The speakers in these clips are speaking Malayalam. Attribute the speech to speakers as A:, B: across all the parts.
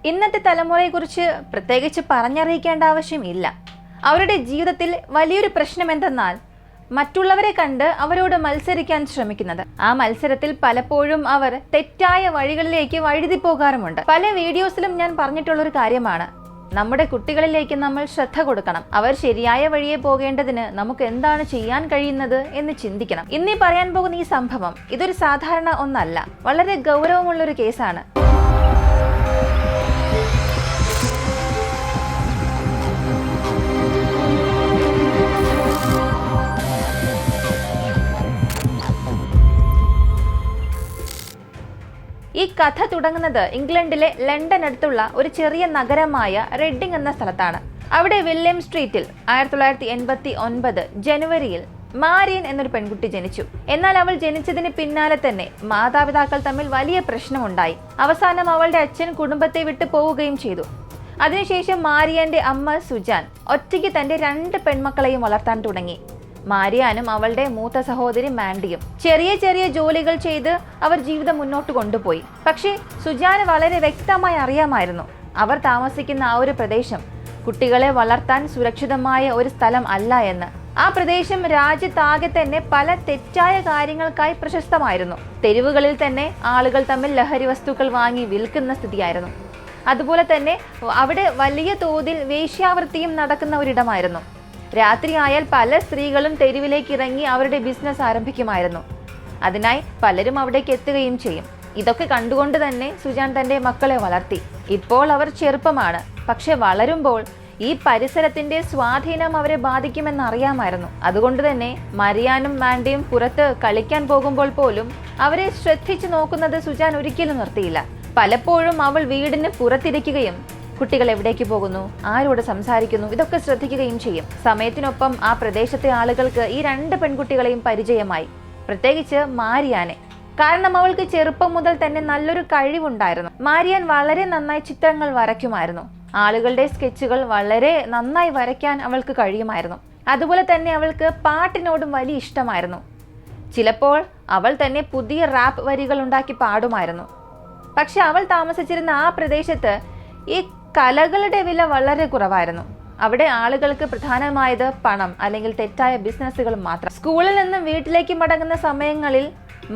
A: ഇന്നത്തെ തലമുറയെക്കുറിച്ച് പ്രത്യേകിച്ച് പറഞ്ഞറിയിക്കേണ്ട ആവശ്യമില്ല. അവരുടെ ജീവിതത്തിൽ വലിയൊരു പ്രശ്നം എന്തെന്നാൽ മറ്റുള്ളവരെ കണ്ട് അവരോട് മത്സരിക്കാൻ ശ്രമിക്കുന്നത്. ആ മത്സരത്തിൽ പലപ്പോഴും അവർ തെറ്റായ വഴികളിലേക്ക് വഴുതി പോകാറുമുണ്ട്. പല വീഡിയോസിലും ഞാൻ പറഞ്ഞിട്ടുള്ളൊരു കാര്യമാണ്, നമ്മുടെ കുട്ടികളിലേക്ക് നമ്മൾ ശ്രദ്ധ കൊടുക്കണം. അവർ ശരിയായ വഴിയെ പോകേണ്ടതിന് നമുക്ക് എന്താണ് ചെയ്യാൻ കഴിയുന്നത് എന്ന് ചിന്തിക്കണം. ഇന്നീ പറയാൻ പോകുന്ന ഈ സംഭവം ഇതൊരു സാധാരണ ഒന്നല്ല, വളരെ ഗൗരവമുള്ളൊരു കേസാണ്. ഈ കഥ തുടങ്ങുന്നത് ഇംഗ്ലണ്ടിലെ ലണ്ടൻ അടുത്തുള്ള ഒരു ചെറിയ നഗരമായ റെഡിംഗ് എന്ന സ്ഥലത്താണ്. അവിടെ വില്യം സ്ട്രീറ്റിൽ 1989 ജനുവരിയിൽ മാരിയൻ എന്നൊരു പെൺകുട്ടി ജനിച്ചു. എന്നാൽ അവൾ ജനിച്ചതിന് പിന്നാലെ തന്നെ മാതാപിതാക്കൾ തമ്മിൽ വലിയ പ്രശ്നമുണ്ടായി. അവസാനം അവളുടെ അച്ഛൻ കുടുംബത്തെ വിട്ടു പോവുകയും ചെയ്തു. അതിനുശേഷം മാരിയന്റെ അമ്മ സുജാൻ ഒറ്റയ്ക്ക് തന്റെ 2 പെൺമക്കളെയും വളർത്താൻ തുടങ്ങി. മാരിയാനും അവളുടെ മൂത്ത സഹോദരി മാൻഡിയും ചെറിയ ചെറിയ ജോലികൾ ചെയ്ത് അവർ ജീവിതം മുന്നോട്ട് കൊണ്ടുപോയി. പക്ഷേ സുജാന് വളരെ വ്യക്തമായി അറിയാമായിരുന്നു, അവർ താമസിക്കുന്ന ആ ഒരു പ്രദേശം കുട്ടികളെ വളർത്താൻ സുരക്ഷിതമായ ഒരു സ്ഥലം അല്ല എന്ന്. ആ പ്രദേശം രാജ്യത്താകെ തന്നെ പല തെറ്റായ കാര്യങ്ങൾക്കായി പ്രശസ്തമായിരുന്നു. തെരുവുകളിൽ തന്നെ ആളുകൾ തമ്മിൽ ലഹരി വസ്തുക്കൾ വാങ്ങി വിൽക്കുന്ന സ്ഥിതിയായിരുന്നു. അതുപോലെ തന്നെ അവിടെ വലിയ തോതിൽ വേശ്യാവൃത്തിയും നടക്കുന്ന ഒരിടമായിരുന്നു. രാത്രിയായാൽ പല സ്ത്രീകളും തെരുവിലേക്ക് ഇറങ്ങി അവരുടെ ബിസിനസ് ആരംഭിക്കുമായിരുന്നു. അതിനായി പലരും അവിടേക്ക് എത്തുകയും ചെയ്യും. ഇതൊക്കെ കണ്ടുകൊണ്ട് തന്നെ സുജാൻ തന്റെ മക്കളെ വളർത്തി. ഇപ്പോൾ അവർ ചെറുപ്പമാണ്, പക്ഷെ വളരുമ്പോൾ ഈ പരിസരത്തിന്റെ സ്വാധീനം അവരെ ബാധിക്കുമെന്ന് അറിയാമായിരുന്നു. അതുകൊണ്ട് തന്നെ മരിയാനും മാൻഡിയും പുറത്ത് കളിക്കാൻ പോകുമ്പോൾ പോലും അവരെ ശ്രദ്ധിച്ചു നോക്കുന്നത് സുജാൻ ഒരിക്കലും നിർത്തിയില്ല. പലപ്പോഴും അവൾ വീടിന് പുറത്തിരിക്കുകയും കുട്ടികൾ എവിടേക്ക് പോകുന്നു, ആരോട് സംസാരിക്കുന്നു, ഇതൊക്കെ ശ്രദ്ധിക്കുകയും ചെയ്യും. സമയത്തിനൊപ്പം ആ പ്രദേശത്തെ ആളുകൾക്ക് ഈ 2 പെൺകുട്ടികളെയും പരിചയമായി, പ്രത്യേകിച്ച് മാരിയാനെ. കാരണം അവൾക്ക് ചെറുപ്പം മുതൽ തന്നെ നല്ലൊരു കഴിവുണ്ടായിരുന്നു. മാരിയാൻ വളരെ നന്നായി ചിത്രങ്ങൾ വരയ്ക്കുമായിരുന്നു. ആളുകളുടെ സ്കെച്ചുകൾ വളരെ നന്നായി വരയ്ക്കാൻ അവൾക്ക് കഴിയുമായിരുന്നു. അതുപോലെ തന്നെ അവൾക്ക് പാട്ടിനോടും വലിയ ഇഷ്ടമായിരുന്നു. ചിലപ്പോൾ അവൾ തന്നെ പുതിയ റാപ്പ് വരികൾ ഉണ്ടാക്കി പാടുമായിരുന്നു. പക്ഷെ അവൾ താമസിച്ചിരുന്ന ആ പ്രദേശത്ത് ഈ കലകളുടെ വില വളരെ കുറവായിരുന്നു. അവിടെ ആളുകൾക്ക് പ്രധാനമായത് പണം അല്ലെങ്കിൽ തെറ്റായ ബിസിനസ്സുകൾ മാത്രം. സ്കൂളിൽ നിന്നും വീട്ടിലേക്ക് മടങ്ങുന്ന സമയങ്ങളിൽ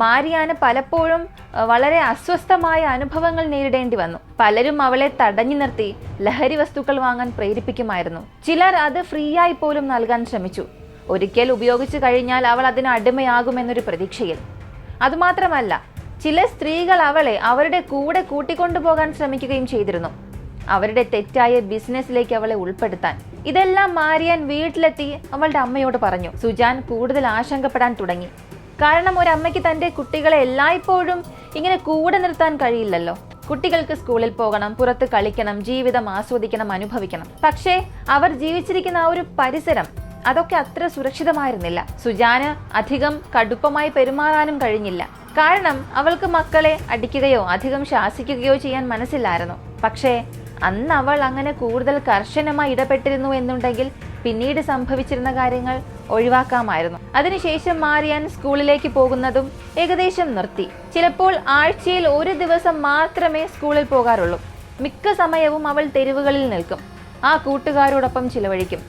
A: മാരിയാന് പലപ്പോഴും വളരെ അസ്വസ്ഥമായ അനുഭവങ്ങൾ നേരിടേണ്ടി വന്നു. പലരും അവളെ തടഞ്ഞു നിർത്തി ലഹരി വസ്തുക്കൾ വാങ്ങാൻ പ്രേരിപ്പിക്കുമായിരുന്നു. ചിലർ അത് ഫ്രീ ആയി പോലും നൽകാൻ ശ്രമിച്ചു, ഒരിക്കൽ ഉപയോഗിച്ചു കഴിഞ്ഞാൽ അവൾ അതിന് അടിമയാകുമെന്നൊരു പ്രതീക്ഷയിൽ. അതുമാത്രമല്ല, ചില സ്ത്രീകൾ അവളെ അവരുടെ കൂടെ കൂട്ടിക്കൊണ്ടുപോകാൻ ശ്രമിക്കുകയും ചെയ്തിരുന്നു, അവരുടെ തെറ്റായ ബിസിനസ്സിലേക്ക് അവളെ ഉൾപ്പെടുത്താൻ. ഇതെല്ലാം മാരിയാൻ വീട്ടിലെത്തി അവളുടെ അമ്മയോട് പറഞ്ഞു. സുജാൻ കൂടുതൽ ആശങ്കപ്പെടാൻ തുടങ്ങി. കാരണം ഒരമ്മയ്ക്ക് തന്റെ കുട്ടികളെ എല്ലായ്പ്പോഴും ഇങ്ങനെ കൂടെ നിർത്താൻ കഴിയില്ലല്ലോ. കുട്ടികൾക്ക് സ്കൂളിൽ പോകണം, പുറത്ത് കളിക്കണം, ജീവിതം ആസ്വദിക്കണം, അനുഭവിക്കണം. പക്ഷേ അവർ ജീവിച്ചിരിക്കുന്ന ആ ഒരു പരിസരം അതൊക്കെ അത്ര സുരക്ഷിതമായിരുന്നില്ല. സുജാന് അധികം കടുപ്പമായി പെരുമാറാനും കഴിഞ്ഞില്ല. കാരണം അവൾക്ക് മക്കളെ അടിക്കുകയോ അധികം ശാസിക്കുകയോ ചെയ്യാൻ മനസ്സില്ലായിരുന്നു. പക്ഷേ അന്ന് അവൾ അങ്ങനെ കൂടുതൽ കർശനമായി ഇടപെട്ടിരുന്നു എന്നുണ്ടെങ്കിൽ പിന്നീട് സംഭവിച്ചിരുന്ന കാര്യങ്ങൾ ഒഴിവാക്കാമായിരുന്നു. അതിനുശേഷം മാരിയാൻ സ്കൂളിലേക്ക് പോകുന്നതും ഏകദേശം നിർത്തി. ചിലപ്പോൾ ആഴ്ചയിൽ 1 ദിവസം മാത്രമേ സ്കൂളിൽ പോകാറുള്ളൂ. മിക്ക സമയവും അവൾ തെരുവുകളിൽ നിൽക്കും, ആ കൂട്ടുകാരോടൊപ്പം ചിലവഴിക്കും.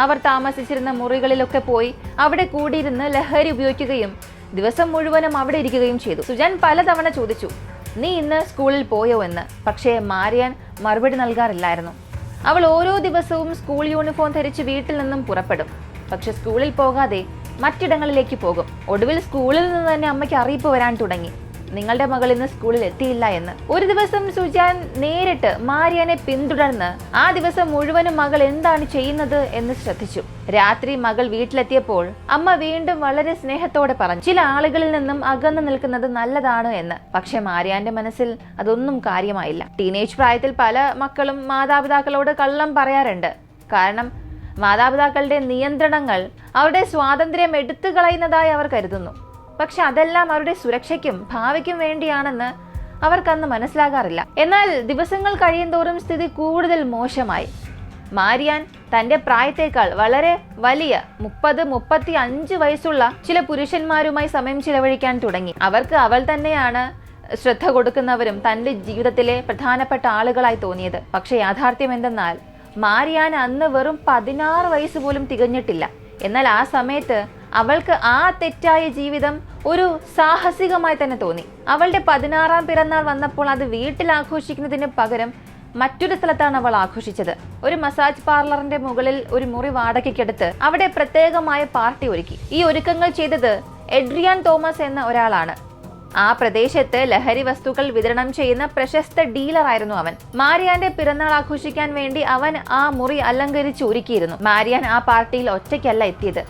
A: അവർ താമസിച്ചിരുന്ന മുറികളിലൊക്കെ പോയി അവിടെ കൂടിയിരുന്ന് ലഹരി ഉപയോഗിക്കുകയും ദിവസം മുഴുവനും അവിടെ ഇരിക്കുകയും ചെയ്തു. സുജാൻ പലതവണ ചോദിച്ചു, നീ ഇന്ന് സ്കൂളിൽ പോയോ എന്ന്. പക്ഷേ മാരിയാൻ മറുപടി നൽകാറില്ലായിരുന്നു. അവൾ ഓരോ ദിവസവും സ്കൂൾ യൂണിഫോം ധരിച്ച് വീട്ടിൽ നിന്നും പുറപ്പെടും. പക്ഷെ സ്കൂളിൽ പോകാതെ മറ്റിടങ്ങളിലേക്ക് പോകും. ഒടുവിൽ സ്കൂളിൽ നിന്ന് തന്നെ അമ്മയ്ക്ക് അറിയിപ്പ് വരാൻ തുടങ്ങി, നിങ്ങളുടെ മകൾ ഇന്ന് സ്കൂളിൽ എത്തിയില്ല എന്ന്. ഒരു ദിവസം സുജാൻ നേരിട്ട് മാരിയാനെ പിന്തുടർന്ന് ആ ദിവസം മുഴുവനും മകൾ എന്താണ് ചെയ്യുന്നത് എന്ന് ശ്രദ്ധിച്ചു. രാത്രി മകൾ വീട്ടിലെത്തിയപ്പോൾ അമ്മ വീണ്ടും വളരെ സ്നേഹത്തോടെ പറഞ്ഞു, ചില ആളുകളിൽ നിന്നും അകന്നു നിൽക്കുന്നത് നല്ലതാണ് എന്ന്. പക്ഷെ മാരിയാന്റെ മനസ്സിൽ അതൊന്നും കാര്യമായില്ല. ടീനേജ് പ്രായത്തിൽ പല മക്കളും മാതാപിതാക്കളോട് കള്ളം പറയാറുണ്ട്. കാരണം മാതാപിതാക്കളുടെ നിയന്ത്രണങ്ങൾ അവരുടെ സ്വാതന്ത്ര്യം എടുത്തു കളയുന്നതായി അവർ കരുതുന്നു. പക്ഷെ അതെല്ലാം അവരുടെ സുരക്ഷയ്ക്കും ഭാവിക്കും വേണ്ടിയാണെന്ന് അവർക്കന്ന് മനസ്സിലാകാറില്ല. എന്നാൽ ദിവസങ്ങൾ കഴിയുന്തോറും സ്ഥിതി കൂടുതൽ മോശമായി. മാരിയാൻ തന്റെ പ്രായത്തേക്കാൾ വളരെ വലിയ 30-35 വയസ്സുള്ള ചില പുരുഷന്മാരുമായി സമയം ചിലവഴിക്കാൻ തുടങ്ങി. അവർക്ക് അവൾ തന്നെയാണ് ശ്രദ്ധ കൊടുക്കുന്നവരും തന്റെ ജീവിതത്തിലെ പ്രധാനപ്പെട്ട ആളുകളായി തോന്നിയത്. പക്ഷെ യാഥാർത്ഥ്യം എന്തെന്നാൽ മാരിയാൻ അന്ന് വെറും 16 വയസ്സ് പോലും തികഞ്ഞിട്ടില്ല. എന്നാൽ ആ സമയത്ത് അവൾക്ക് ആ തെറ്റായ ജീവിതം ഒരു സാഹസികമായി തന്നെ തോന്നി. അവളുടെ 16ാം പിറന്നാൾ വന്നപ്പോൾ അത് വീട്ടിൽ ആഘോഷിക്കുന്നതിന് പകരം മറ്റൊരു സ്ഥലത്താണ് അവൾ ആഘോഷിച്ചത്. ഒരു മസാജ് പാർലറിന്റെ മുകളിൽ ഒരു മുറി വാടകയ്ക്കെടുത്ത് അവിടെ പ്രത്യേകമായ പാർട്ടി ഒരുക്കി. ഈ ഒരുക്കങ്ങൾ ചെയ്തത് എഡ്രിയാൻ തോമസ് എന്ന ഒരാളാണ്. ആ പ്രദേശത്ത് ലഹരി വസ്തുക്കൾ വിതരണം ചെയ്യുന്ന പ്രശസ്ത ഡീലറായിരുന്നു അവൻ. മാരിയാന്റെ പിറന്നാൾ ആഘോഷിക്കാൻ വേണ്ടി അവൻ ആ മുറി അലങ്കരിച്ച് ഒരുക്കിയിരുന്നു. മാരിയാൻ ആ പാർട്ടിയിൽ ഒറ്റയ്ക്കല്ല എത്തിയത്.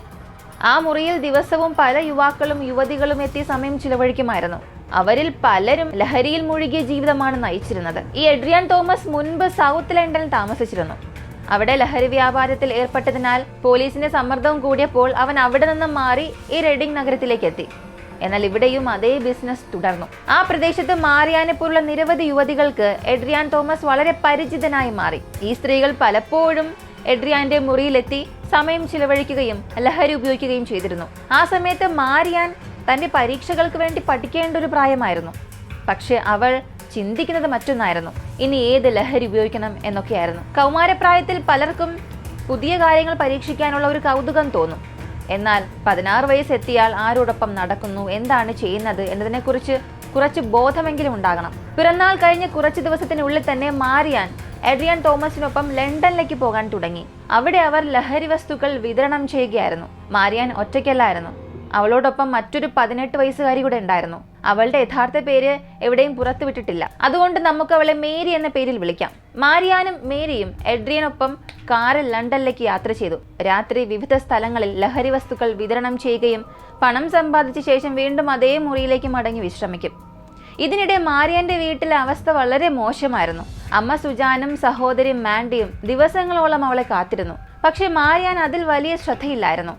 A: ആ മുറിയിൽ ദിവസവും പല യുവാക്കളും യുവതികളും എത്തി സമയം ചിലവഴിക്കുമായിരുന്നു. അവരിൽ പലരും ലഹരിയിൽ മുഴുകിയ ജീവിതമാണ് നയിച്ചിരുന്നത്. ഈ എഡ്രിയാൻ തോമസ് മുൻപ് സൗത്ത് ലണ്ടനിൽ താമസിച്ചിരുന്നു. അവിടെ ലഹരി വ്യാപാരത്തിൽ ഏർപ്പെട്ടതിനാൽ പോലീസിന്റെ സമ്മർദ്ദവും കൂടിയപ്പോൾ അവൻ അവിടെ നിന്നും മാറി ഈ റെഡിംഗ് നഗരത്തിലേക്ക് എത്തി. എന്നാൽ ഇവിടെയും അതേ ബിസിനസ് തുടർന്നു. ആ പ്രദേശത്ത് മാരിയാനെ പോലുള്ള നിരവധി യുവതികൾക്ക് എഡ്രിയാൻ തോമസ് വളരെ പരിചിതനായി മാറി. ഈ സ്ത്രീകൾ പലപ്പോഴും എഡ്രിയാന്റെ മുറിയിലെത്തി സമയം ചിലവഴിക്കുകയും ലഹരി ഉപയോഗിക്കുകയും ചെയ്തിരുന്നു. ആ സമയത്ത് മാരിയാൻ തന്റെ പരീക്ഷകൾക്ക് വേണ്ടി പഠിക്കേണ്ട ഒരു പ്രായമായിരുന്നു. പക്ഷെ അവൾ ചിന്തിക്കുന്നത് മറ്റൊന്നായിരുന്നു. ഇനി ഏത് ലഹരി ഉപയോഗിക്കണം എന്നൊക്കെയായിരുന്നു. കൗമാരപ്രായത്തിൽ പലർക്കും പുതിയ കാര്യങ്ങൾ പരീക്ഷിക്കാനുള്ള ഒരു കൗതുകം തോന്നും. എന്നാൽ 16 വയസ്സെത്തിയാൽ ആരോടൊപ്പം നടക്കുന്നു, എന്താണ് ചെയ്യുന്നത് എന്നതിനെക്കുറിച്ച് കുറച്ച് ബോധമെങ്കിലും ഉണ്ടാകണം. പിറന്നാൾ കഴിഞ്ഞ് കുറച്ച് ദിവസത്തിനുള്ളിൽ തന്നെ മാരിയാൻ എഡ്രിയാൻ തോമസിനൊപ്പം ലണ്ടനിലേക്ക് പോകാൻ തുടങ്ങി. അവിടെ അവർ ലഹരി വസ്തുക്കൾ വിതരണം ചെയ്യുകയായിരുന്നു. മാരിയാൻ ഒറ്റയ്ക്കല്ലായിരുന്നു. അവളോടൊപ്പം മറ്റൊരു 18 വയസ്സുകാരി കൂടെ ഉണ്ടായിരുന്നു. അവളുടെ യഥാർത്ഥ പേര് എവിടെയും പുറത്തുവിട്ടിട്ടില്ല. അതുകൊണ്ട് നമുക്ക് അവളെ മേരി എന്ന പേരിൽ വിളിക്കാം. മാരിയാനും മേരിയും എഡ്രിയനൊപ്പം കാറിൽ ലണ്ടനിലേക്ക് യാത്ര ചെയ്തു. രാത്രി വിവിധ സ്ഥലങ്ങളിൽ ലഹരി വസ്തുക്കൾ വിതരണം ചെയ്യുകയും പണം സമ്പാദിച്ച ശേഷം വീണ്ടും അതേ മുറിയിലേക്ക് മടങ്ങി വിശ്രമിക്കും. ഇതിനിടെ മാരിയാന്റെ വീട്ടിലെ അവസ്ഥ വളരെ മോശമായിരുന്നു. അമ്മ സുജാനും സഹോദരി മാൻഡിയും ദിവസങ്ങളോളം അവളെ കാത്തിരുന്നു. പക്ഷെ മാരിയാൻ അതിൽ വലിയ ശ്രദ്ധയില്ലായിരുന്നു.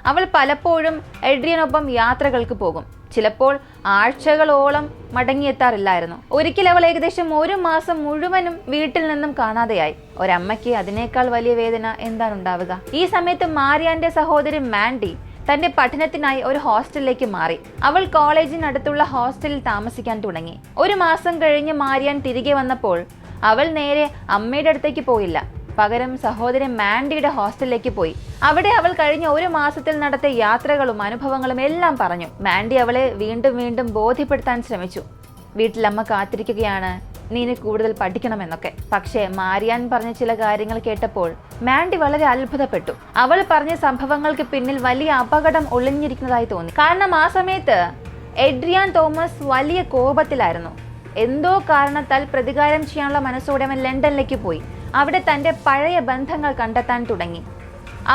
A: അവൾ പലപ്പോഴും എഡ്രിയനൊപ്പം യാത്രകൾക്ക് പോകും. ചിലപ്പോൾ ആഴ്ചകളോളം മടങ്ങിയെത്താറില്ലായിരുന്നു. ഒരിക്കൽ അവൾ ഏകദേശം 1 മാസം മുഴുവനും വീട്ടിൽ നിന്നും കാണാതെയായി. ഒരമ്മയ്ക്ക് അതിനേക്കാൾ വലിയ വേദന എന്താണ് ഉണ്ടാവുക? ഈ സമയത്ത് മാരിയാന്റെ സഹോദരി മാൻഡി തന്റെ പഠനത്തിനായി ഒരു ഹോസ്റ്റലിലേക്ക് മാറി. അവൾ കോളേജിനടുത്തുള്ള ഹോസ്റ്റലിൽ താമസിക്കാൻ തുടങ്ങി. 1 മാസം കഴിഞ്ഞ് മാരിയാൻ തിരികെ വന്നപ്പോൾ അവൾ നേരെ അമ്മയുടെ അടുത്തേക്ക് പോയില്ല. പകരം സഹോദരി മാൻഡിയുടെ ഹോസ്റ്റലിലേക്ക് പോയി. അവിടെ അവൾ കഴിഞ്ഞ 1 മാസത്തിൽ നടത്തിയ യാത്രകളും അനുഭവങ്ങളും എല്ലാം പറഞ്ഞു. മാൻഡി അവളെ വീണ്ടും വീണ്ടും ബോധ്യപ്പെടുത്താൻ ശ്രമിച്ചു. വീട്ടിലമ്മ കാത്തിരിക്കുകയാണ്, നീ കൂടുതൽ പഠിക്കണമെന്നൊക്കെ. പക്ഷേ മാരിയാൻ പറഞ്ഞ ചില കാര്യങ്ങൾ കേട്ടപ്പോൾ മാൻഡി വളരെ അത്ഭുതപ്പെട്ടു. അവൾ പറഞ്ഞ സംഭവങ്ങൾക്ക് പിന്നിൽ വലിയ അപകടം ഒളിഞ്ഞിരിക്കുന്നതായി തോന്നി. കാരണം ആ സമയത്ത് എഡ്രിയാൻ തോമസ് വലിയ കോപത്തിലായിരുന്നു. എന്തോ കാരണത്താൽ പ്രതികാരം ചെയ്യാനുള്ള മനസ്സോടെ അവൻ ലണ്ടനിലേക്ക് പോയി. അവിടെ തന്റെ പഴയ ബന്ധങ്ങൾ കണ്ടെത്താൻ തുടങ്ങി.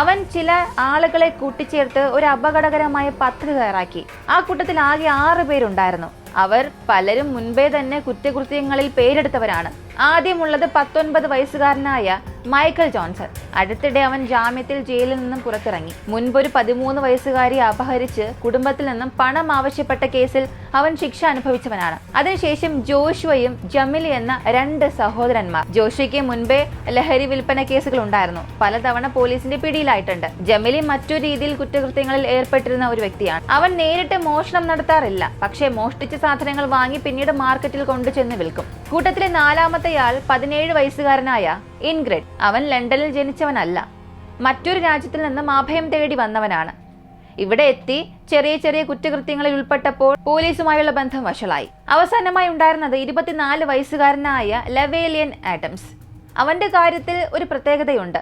A: അവൻ ചില ആളുകളെ കൂട്ടിച്ചേർത്ത് ഒരു അപകടകരമായ പദ്ധതി തയ്യാറാക്കി. ആ കൂട്ടത്തിൽ ആകെ 6 പേരുണ്ടായിരുന്നു. അവർ പലരും മുൻപേ തന്നെ കുറ്റകൃത്യങ്ങളിൽ പേരെടുത്തവരാണ്. ആദ്യമുള്ളത് 19 വയസ്സുകാരനായ മൈക്കൽ ജോൺസൺ. അടുത്തിടെ അവൻ ജാമ്യത്തിൽ ജയിലിൽ നിന്നും പുറത്തിറങ്ങി. മുൻപൊരു 13 വയസ്സുകാരിയെ അപഹരിച്ച് കുടുംബത്തിൽ നിന്നും പണം ആവശ്യപ്പെട്ട കേസിൽ അവൻ ശിക്ഷ അനുഭവിച്ചവനാണ്. അതിനുശേഷം ജോഷുവയും ജമിലി എന്ന 2 സഹോദരന്മാർ. ജോഷുയ്ക്ക് മുൻപേ ലഹരി വിൽപ്പന കേസുകൾ ഉണ്ടായിരുന്നു. പലതവണ പോലീസിന്റെ പിടിയിലായിട്ടുണ്ട്. ജമിലി മറ്റൊരു രീതിയിൽ കുറ്റകൃത്യങ്ങളിൽ ഏർപ്പെട്ടിരുന്ന ഒരു വ്യക്തിയാണ്. അവൻ നേരിട്ട് മോഷണം നടത്താറില്ല. പക്ഷേ മോഷ്ടിച്ച സാധനങ്ങൾ വാങ്ങി പിന്നീട് മാർക്കറ്റിൽ കൊണ്ടുചെന്ന് വിൽക്കും. കൂട്ടത്തിലെ 4ാമത്തെയാൾ 17 വയസ്സുകാരനായ ഇൻഗ്രിഡ്. അവൻ ലണ്ടനിൽ ജനിച്ചവനല്ല, മറ്റൊരു രാജ്യത്തിൽ നിന്നും അഭയം തേടി വന്നവനാണ്. ഇവിടെ എത്തി ചെറിയ ചെറിയ കുറ്റകൃത്യങ്ങളിൽ ഉൾപ്പെട്ടപ്പോൾ പോലീസുമായുള്ള ബന്ധം വഷളായി. അവസാനമായി ഉണ്ടായിരുന്നത് 24 വയസ്സുകാരനായ ലവേലിയൻ ആഡംസ്. അവന്റെ കാര്യത്തിൽ ഒരു പ്രത്യേകതയുണ്ട്.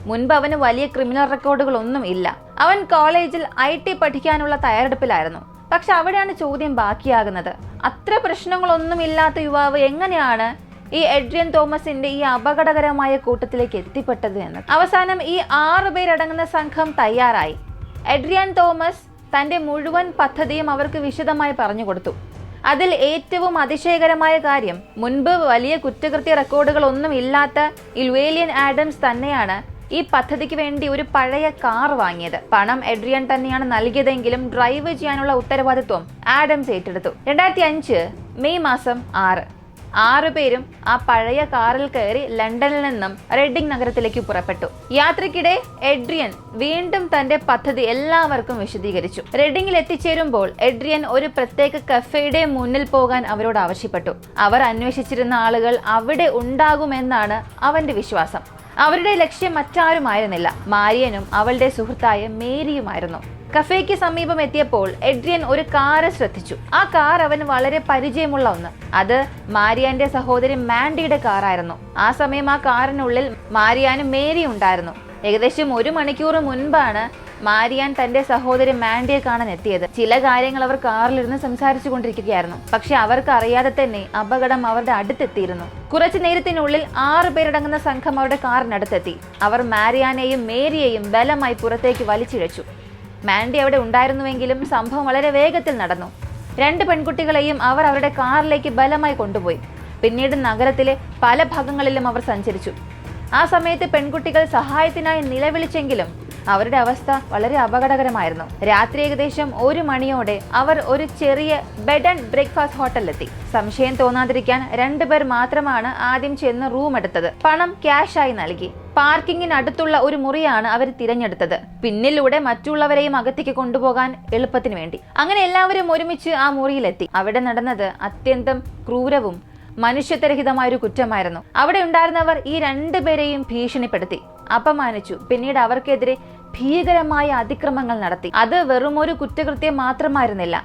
A: മുൻപ് അവന് വലിയ ക്രിമിനൽ റെക്കോർഡുകളൊന്നും ഇല്ല. അവൻ കോളേജിൽ IT പഠിക്കാനുള്ള തയ്യാറെടുപ്പിലായിരുന്നു. പക്ഷെ അവിടെയാണ് ചോദ്യം ബാക്കിയാകുന്നത്. അത്ര പ്രശ്നങ്ങളൊന്നും ഇല്ലാത്ത യുവാവ് എങ്ങനെയാണ് ഈ എഡ്രിയൻ തോമസിന്റെ ഈ അപകടകരമായ കൂട്ടത്തിലേക്ക് എത്തിപ്പെട്ടത് എന്ന്. അവസാനം ഈ 6 പേരടങ്ങുന്ന സംഘം തയ്യാറായി. എഡ്രിയൻ തോമസ് തന്റെ മുഴുവൻ പദ്ധതിയും അവർക്ക് വിശദമായി പറഞ്ഞു കൊടുത്തു. അതിൽ ഏറ്റവും അതിശയകരമായ കാര്യം, മുൻപ് വലിയ കുറ്റകൃത്യ റെക്കോർഡുകൾ ഒന്നും ഇല്ലാത്ത ലവേലിയൻ ആഡംസ് തന്നെയാണ് ഈ പദ്ധതിക്ക് വേണ്ടി ഒരു പഴയ കാർ വാങ്ങിയത്. പണം എഡ്രിയൻ തന്നെയാണ് നൽകിയതെങ്കിലും ഡ്രൈവ് ചെയ്യാനുള്ള ഉത്തരവാദിത്വം ആഡംസ് ഏറ്റെടുത്തു. 2005 മെയ് മാസം 6 6 പേരും ആ പഴയ കാറിൽ കയറി ലണ്ടനിൽ നിന്നും റെഡിംഗ് നഗരത്തിലേക്ക് പുറപ്പെട്ടു. യാത്രയ്ക്കിടെ എഡ്രിയൻ വീണ്ടും തന്റെ പദ്ധതി എല്ലാവർക്കും വിശദീകരിച്ചു. റെഡിംഗിൽ എത്തിച്ചേരുമ്പോൾ എഡ്രിയൻ ഒരു പ്രത്യേക കഫേയുടെ മുന്നിൽ പോകാൻ അവരോട് ആവശ്യപ്പെട്ടു. അവർ അന്വേഷിച്ചിരുന്ന ആളുകൾ അവിടെ ഉണ്ടാകുമെന്നാണ് അവന്റെ വിശ്വാസം. അവരുടെ ലക്ഷ്യം മറ്റാരുമായിരുന്നില്ല, മാരിയനും അവളുടെ സുഹൃത്തായ മേരിയുമായിരുന്നു. കഫേക്ക് സമീപം എത്തിയപ്പോൾ എഡ്രിയൻ ഒരു കാറ് ശ്രദ്ധിച്ചു. ആ കാർ അവന് വളരെ പരിചയമുള്ള ഒന്ന്. അത് മാരിയാന്റെ സഹോദരി മാൻഡിയുടെ കാറായിരുന്നു. ആ സമയം ആ കാറിനുള്ളിൽ മാരിയാനും മേരി ഉണ്ടായിരുന്നു. ഏകദേശം 1 മണിക്കൂർ മുൻപാണ് മാരിയാൻ തന്റെ സഹോദരി മാൻഡിയെ കാണാൻ എത്തിയത്. ചില കാര്യങ്ങൾ അവർ കാറിലിരുന്ന് സംസാരിച്ചു കൊണ്ടിരിക്കുകയായിരുന്നു. പക്ഷെ അവർക്ക് അറിയാതെ തന്നെ അപകടം അവരുടെ അടുത്തെത്തിയിരുന്നു. കുറച്ചു നേരത്തിനുള്ളിൽ 6 പേരടങ്ങുന്ന സംഘം അവരുടെ കാറിനടുത്തെത്തി. അവർ മാരിയാനെയും മേരിയെയും ബലമായി പുറത്തേക്ക് വലിച്ചിഴച്ചു. മാൻഡി അവിടെ ഉണ്ടായിരുന്നുവെങ്കിലും സംഭവം വളരെ വേഗത്തിൽ നടന്നു. 2 പെൺകുട്ടികളെയും അവർ അവരുടെ കാറിലേക്ക് ബലമായി കൊണ്ടുപോയി. പിന്നീട് നഗരത്തിലെ പല ഭാഗങ്ങളിലും അവർ സഞ്ചരിച്ചു. ആ സമയത്ത് പെൺകുട്ടികൾ സഹായത്തിനായി നിലവിളിച്ചെങ്കിലും അവരുടെ അവസ്ഥ വളരെ അപകടകരമായിരുന്നു. രാത്രി ഏകദേശം 1 മണിയോടെ അവർ ഒരു ചെറിയ ബെഡ് ആൻഡ് ബ്രേക്ക്ഫാസ്റ്റ് ഹോട്ടലിലെത്തി. സംശയം തോന്നാതിരിക്കാൻ 2 പേർ മാത്രമാണ് ആദ്യം ചെന്ന് റൂം എടുത്തത്. പണം ക്യാഷായി നൽകി. പാർക്കിങ്ങിന് അടുത്തുള്ള ഒരു മുറിയാണ് അവർ തിരഞ്ഞെടുത്തത്, പിന്നിലൂടെ മറ്റുള്ളവരെയും അകത്തേക്ക് കൊണ്ടുപോകാൻ എളുപ്പത്തിന് വേണ്ടി. അങ്ങനെ എല്ലാവരും ഒരുമിച്ച് ആ മുറിയിലെത്തി. അവിടെ നടന്നത് അത്യന്തം ക്രൂരവും മനുഷ്യത്വരഹിതമായൊരു കുറ്റമായിരുന്നു. അവിടെ ഉണ്ടായിരുന്നവർ ഈ 2 പേരെയും ഭീഷണിപ്പെടുത്തി, അപമാനിച്ചു. പിന്നീട് അവർക്കെതിരെ ഭീകരമായ അതിക്രമങ്ങൾ നടത്തി. അത് വെറുമൊരു കുറ്റകൃത്യം മാത്രമായിരുന്നില്ല,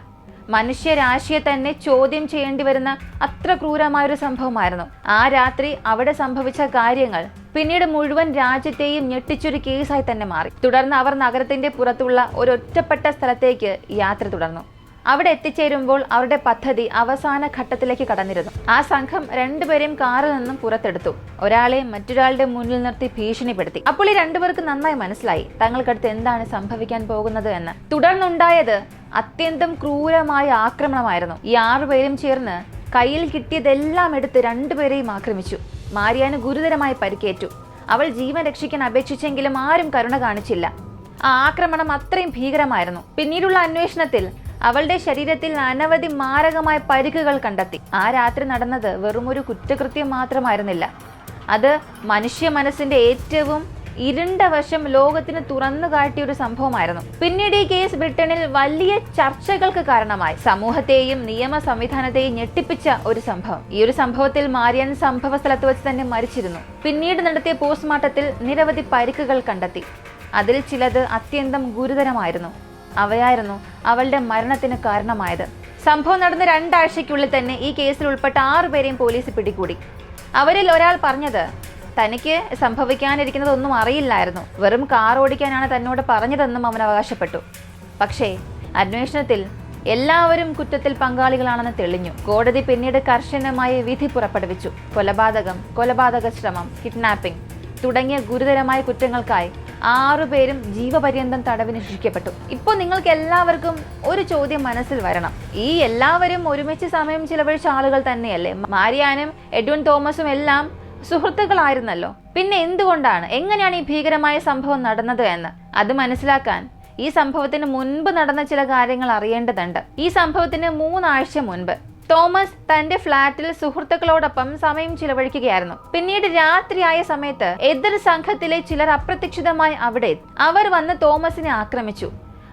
A: മനുഷ്യരാശിയെ തന്നെ ചോദ്യം ചെയ്യേണ്ടി വരുന്ന അത്ര ക്രൂരമായൊരു സംഭവമായിരുന്നു. ആ രാത്രി അവിടെ സംഭവിച്ച കാര്യങ്ങൾ പിന്നീട് മുഴുവൻ രാജ്യത്തെയും ഞെട്ടിച്ചൊരു കേസായി തന്നെ മാറി. തുടർന്ന് അവർ നഗരത്തിന്റെ പുറത്തുള്ള ഒരൊറ്റപ്പെട്ട സ്ഥലത്തേക്ക് യാത്ര തുടർന്നു. അവിടെ എത്തിച്ചേരുമ്പോൾ അവരുടെ പദ്ധതി അവസാന ഘട്ടത്തിലേക്ക് കടന്നിരുന്നു. ആ സംഘം 2 പേരെയും കാറിൽ നിന്നും പുറത്തെടുത്തു. ഒരാളെ മറ്റൊരാളുടെ മുന്നിൽ നിർത്തി ഭീഷണിപ്പെടുത്തി. അപ്പോൾ ഈ 2 പേർക്ക് നന്നായി മനസ്സിലായി തങ്ങൾക്കടുത്ത് എന്താണ് സംഭവിക്കാൻ പോകുന്നത് എന്ന്. തുടർന്നുണ്ടായത് അത്യന്തം ക്രൂരമായ ആക്രമണമായിരുന്നു. ഈ 6 പേരും ചേർന്ന് കയ്യിൽ കിട്ടിയതെല്ലാം എടുത്ത് 2 പേരെയും ആക്രമിച്ചു. മാരിയാന് ഗുരുതരമായി പരിക്കേറ്റു. അവൾ ജീവൻ രക്ഷിക്കാൻ അപേക്ഷിച്ചെങ്കിലും ആരും കരുണ കാണിച്ചില്ല. ആ ആക്രമണം അത്രയും ഭീകരമായിരുന്നു. പിന്നീടുള്ള അന്വേഷണത്തിൽ അവളുടെ ശരീരത്തിൽ അനവധി മാരകമായ പരിക്കുകൾ കണ്ടെത്തി. ആ രാത്രി നടന്നത് വെറുമൊരു കുറ്റകൃത്യം മാത്രമായിരുന്നില്ല, അത് മനുഷ്യ മനസ്സിന്റെ ഏറ്റവും ഇരുണ്ട വശം ലോകത്തിന് തുറന്നു കാട്ടിയ ഒരു സംഭവമായിരുന്നു. പിന്നീട് ഈ കേസ് ബ്രിട്ടനിൽ വലിയ ചർച്ചകൾക്ക് കാരണമായി. സമൂഹത്തെയും നിയമ സംവിധാനത്തെയും ഞെട്ടിപ്പിച്ച ഒരു സംഭവം. ഈ ഒരു സംഭവത്തിൽ മാരിയൻ സംഭവ സ്ഥലത്ത് വെച്ച് തന്നെ മരിച്ചിരുന്നു. പിന്നീട് നടത്തിയ പോസ്റ്റ്മോർട്ടത്തിൽ നിരവധി പരിക്കുകൾ കണ്ടെത്തി. അതിൽ ചിലത് അത്യന്തം ഗുരുതരമായിരുന്നു. അവയായിരുന്നു അവളുടെ മരണത്തിന് കാരണമായത്. സംഭവം നടന്ന 2 ആഴ്ചയ്ക്കുള്ളിൽ തന്നെ ഈ കേസിൽ ഉൾപ്പെട്ട 6 പേരെയും പോലീസ് പിടികൂടി. അവരിൽ ഒരാൾ പറഞ്ഞത് തനിക്ക് സംഭവിക്കാനിരിക്കുന്നതൊന്നും അറിയില്ലായിരുന്നു, വെറും കാർ ഓടിക്കാനാണ് തന്നോട് പറഞ്ഞതെന്നും അവൻ അവകാശപ്പെട്ടു. പക്ഷേ അന്വേഷണത്തിൽ എല്ലാവരും കുറ്റത്തിൽ പങ്കാളികളാണെന്ന് തെളിഞ്ഞു. കോടതി പിന്നീട് കർശനമായ വിധി പുറപ്പെടുവിച്ചു. കൊലപാതകം, കൊലപാതക ശ്രമം, കിഡ്നാപ്പിംഗ് തുടങ്ങിയ ഗുരുതരമായ കുറ്റങ്ങൾക്കായി 6 പേരും ജീവപര്യന്തം തടവിന് ശിക്ഷിക്കപ്പെട്ടു. ഇപ്പോൾ നിങ്ങൾക്ക് എല്ലാവർക്കും ഒരു ചോദ്യം മനസ്സിൽ വരണം. ഈ എല്ലാവരും ഒരുമിച്ച് സമയം ചിലവഴിച്ച ആളുകൾ തന്നെയല്ലേ? മാരിയാനും എഡ്വിൻ തോമസും എല്ലാം സുഹൃത്തുക്കളായിരുന്നല്ലോ. പിന്നെ എന്തുകൊണ്ടാണ്, എങ്ങനെയാണ് ഈ ഭീകരമായ സംഭവം നടന്നത് എന്ന് അത് മനസ്സിലാക്കാൻ ഈ സംഭവത്തിന് മുൻപ് നടന്ന ചില കാര്യങ്ങൾ അറിയേണ്ടതുണ്ട്. ഈ സംഭവത്തിന് 3 ആഴ്ച മുൻപ് തോമസ് തന്റെ ഫ്ളാറ്റിൽ സുഹൃത്തുക്കളോടൊപ്പം സമയം ചിലവഴിക്കുകയായിരുന്നു. പിന്നീട് രാത്രിയായ സമയത്ത് എതിർ സംഘത്തിലെ ചിലർ അപ്രതീക്ഷിതമായി അവിടെ അവർ വന്ന് തോമസിനെ ആക്രമിച്ചു.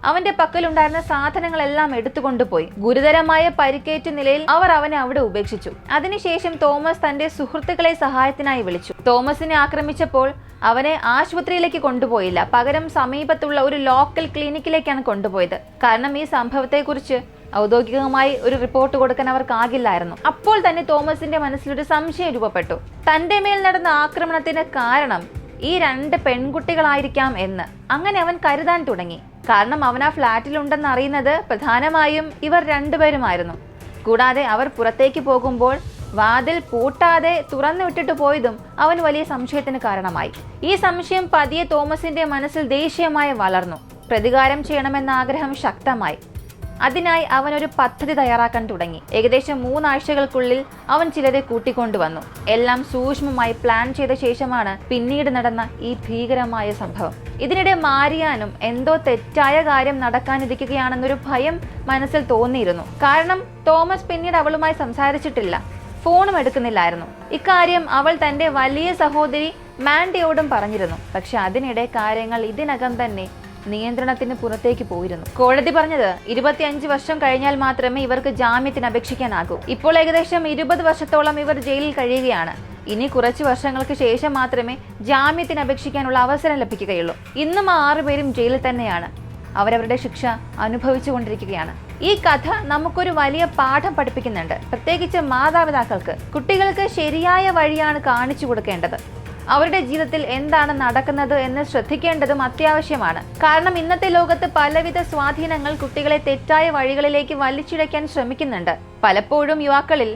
A: അവന്റെ പക്കലുണ്ടായിരുന്ന സാധനങ്ങളെല്ലാം എടുത്തുകൊണ്ടുപോയി. ഗുരുതരമായ പരിക്കേറ്റ നിലയിൽ അവർ അവനെ അവിടെ ഉപേക്ഷിച്ചു. അതിനുശേഷം തോമസ് തന്റെ സുഹൃത്തുക്കളെ സഹായത്തിനായി വിളിച്ചു. തോമസിനെ ആക്രമിച്ചപ്പോൾ അവനെ ആശുപത്രിയിലേക്ക് കൊണ്ടുപോയില്ല, പകരം സമീപത്തുള്ള ഒരു ലോക്കൽ ക്ലിനിക്കിലേക്കാണ് കൊണ്ടുപോയത്. കാരണം ഈ സംഭവത്തെക്കുറിച്ച് ഔദ്യോഗികമായി ഒരു റിപ്പോർട്ട് കൊടുക്കാൻ അവർക്കാകില്ലായിരുന്നു. അപ്പോൾ തന്നെ തോമസിന്റെ മനസ്സിലൊരു സംശയം രൂപപ്പെട്ടു. തന്റെ മേൽ നടന്ന ആക്രമണത്തിന് കാരണം ഈ 2 പെൺകുട്ടികളായിരിക്കാം എന്ന്. അങ്ങനെ അവൻ കരുതാൻ തുടങ്ങി. കാരണം അവൻ ആ ഫ്ലാറ്റിലുണ്ടെന്ന് അറിയുന്നത് പ്രധാനമായും ഇവർ 2 പേരുമായിരുന്നു. കൂടാതെ അവർ പുറത്തേക്ക് പോകുമ്പോൾ വാതിൽ പൂട്ടാതെ തുറന്നു വിട്ടിട്ട് പോയതും അവൻ വലിയ സംശയത്തിന് കാരണമായി. ഈ സംശയം പതിയെ തോമസിന്റെ മനസ്സിൽ ദേഷ്യമായി വളർന്നു. പ്രതികാരം ചെയ്യണമെന്ന ആഗ്രഹം ശക്തമായി. അതിനായി അവൻ ഒരു പദ്ധതി തയ്യാറാക്കാൻ തുടങ്ങി. ഏകദേശം 3 ആഴ്ചകൾക്കുള്ളിൽ അവൻ ചിലരെ കൂട്ടിക്കൊണ്ടുവന്നു. എല്ലാം സൂക്ഷ്മമായി പ്ലാൻ ചെയ്ത ശേഷമാണ് പിന്നീട് നടന്ന ഈ ഭീകരമായ സംഭവം. ഇതിനിടെ മാരിയാനും എന്തോ തെറ്റായ കാര്യം നടക്കാനിരിക്കുകയാണെന്നൊരു ഭയം മനസ്സിൽ തോന്നിയിരുന്നു. കാരണം തോമസ് പിന്നീട് അവളുമായി സംസാരിച്ചിട്ടില്ല. ഫോണും എടുക്കുന്നില്ലായിരുന്നു. ഇക്കാര്യം അവൾ തന്റെ വലിയ സഹോദരി മാൻഡിയോടും പറഞ്ഞിരുന്നു. പക്ഷെ അതിനിടെ കാര്യങ്ങൾ ഇതിനകം തന്നെ നിയന്ത്രണത്തിന് പുറത്തേക്ക് പോയിരുന്നു. കോടതി പറഞ്ഞത് 25 വർഷം കഴിഞ്ഞാൽ മാത്രമേ ഇവർക്ക് ജാമ്യത്തിന് അപേക്ഷിക്കാനാകൂ. ഇപ്പോൾ ഏകദേശം 20 വർഷത്തോളം ഇവർ ജയിലിൽ കഴിയുകയാണ്. ഇനി കുറച്ച് വർഷങ്ങൾക്ക് ശേഷം മാത്രമേ ജാമ്യത്തിന് അപേക്ഷിക്കാനുള്ള അവസരം ലഭിക്കുകയുള്ളൂ. ഇന്നും ആ 6 പേരും ജയിലിൽ തന്നെയാണ്. അവരവരുടെ ശിക്ഷ അനുഭവിച്ചുകൊണ്ടിരിക്കുകയാണ്. ഈ കഥ നമുക്കൊരു വലിയ പാഠം പഠിപ്പിക്കുന്നുണ്ട്. പ്രത്യേകിച്ച് മാതാപിതാക്കൾക്ക് കുട്ടികൾക്ക് ശരിയായ വഴിയാണ് കാണിച്ചു കൊടുക്കേണ്ടത്. അവരുടെ ജീവിതത്തിൽ എന്താണ് നടക്കുന്നത് എന്ന് ശ്രദ്ധിക്കേണ്ടതും അത്യാവശ്യമാണ്. കാരണം ഇന്നത്തെ ലോകത്ത് പലവിധ സ്വാധീനങ്ങൾ കുട്ടികളെ തെറ്റായ വഴികളിലേക്ക് വലിച്ചിഴയ്ക്കാൻ ശ്രമിക്കുന്നുണ്ട്. പലപ്പോഴും യുവാക്കളിൽ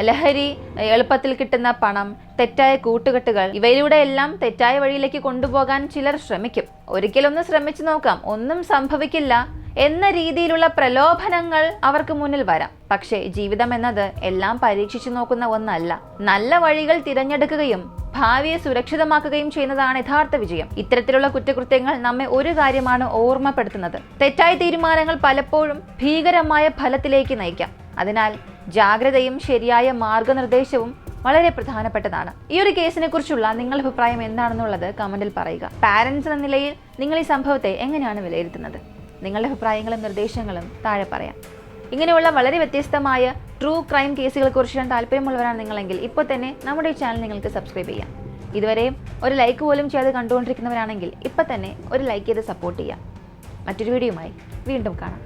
A: ലഹരി, എളുപ്പത്തിൽ കിട്ടുന്ന പണം, തെറ്റായ കൂട്ടുകെട്ടുകൾ, ഇവയിലൂടെ എല്ലാം തെറ്റായ വഴിയിലേക്ക് കൊണ്ടുപോകാൻ ചിലർ ശ്രമിക്കും. ഒരിക്കലൊന്ന് ശ്രമിച്ചു നോക്കാം, ഒന്നും സംഭവിക്കില്ല എന്ന രീതിയിലുള്ള പ്രലോഭനങ്ങൾ അവർക്ക് മുന്നിൽ വരാം. പക്ഷേ ജീവിതം എന്നത് എല്ലാം പരീക്ഷിച്ചു നോക്കുന്ന ഒന്നല്ല. നല്ല വഴികൾ തിരഞ്ഞെടുക്കുകയും ഭാവിയെ സുരക്ഷിതമാക്കുകയും ചെയ്യുന്നതാണ് യഥാർത്ഥ വിജയം. ഇത്തരത്തിലുള്ള കുറ്റകൃത്യങ്ങൾ നമ്മെ ഒരു കാര്യമാണ് ഓർമ്മപ്പെടുത്തുന്നത്: തെറ്റായ തീരുമാനങ്ങൾ പലപ്പോഴും ഭീകരമായ ഫലത്തിലേക്ക് നയിക്കാം. അതിനാൽ ജാഗ്രതയും ശരിയായ മാർഗനിർദ്ദേശവും വളരെ പ്രധാനപ്പെട്ടതാണ്. ഈ ഒരു കേസിനെ കുറിച്ചുള്ള നിങ്ങളുടെ അഭിപ്രായം എന്താണെന്നുള്ളത് കമന്റിൽ പറയുക. പാരന്റ്സ് എന്ന നിലയിൽ നിങ്ങൾ ഈ സംഭവത്തെ എങ്ങനെയാണ് വിലയിരുത്തുന്നത്? നിങ്ങളുടെ അഭിപ്രായങ്ങളും നിർദ്ദേശങ്ങളും താഴെ പറയാം. ഇങ്ങനെയുള്ള വളരെ വ്യത്യസ്തമായ ട്രൂ ക്രൈം കേസുകളെ കുറിച്ച് താല്പര്യമുള്ളവരാണ് നിങ്ങളെങ്കിൽ ഇപ്പോൾ തന്നെ നമ്മുടെ ഈ ചാനൽ നിങ്ങൾക്ക് സബ്സ്ക്രൈബ് ചെയ്യാം. ഇതുവരെയും ഒരു ലൈക്ക് പോലും ചെയ്ത് കണ്ടുകൊണ്ടിരിക്കുന്നവരാണെങ്കിൽ ഇപ്പം തന്നെ ഒരു ലൈക്ക് ചെയ്ത് സപ്പോർട്ട് ചെയ്യാം. മറ്റൊരു വീഡിയോയുമായി വീണ്ടും കാണാം.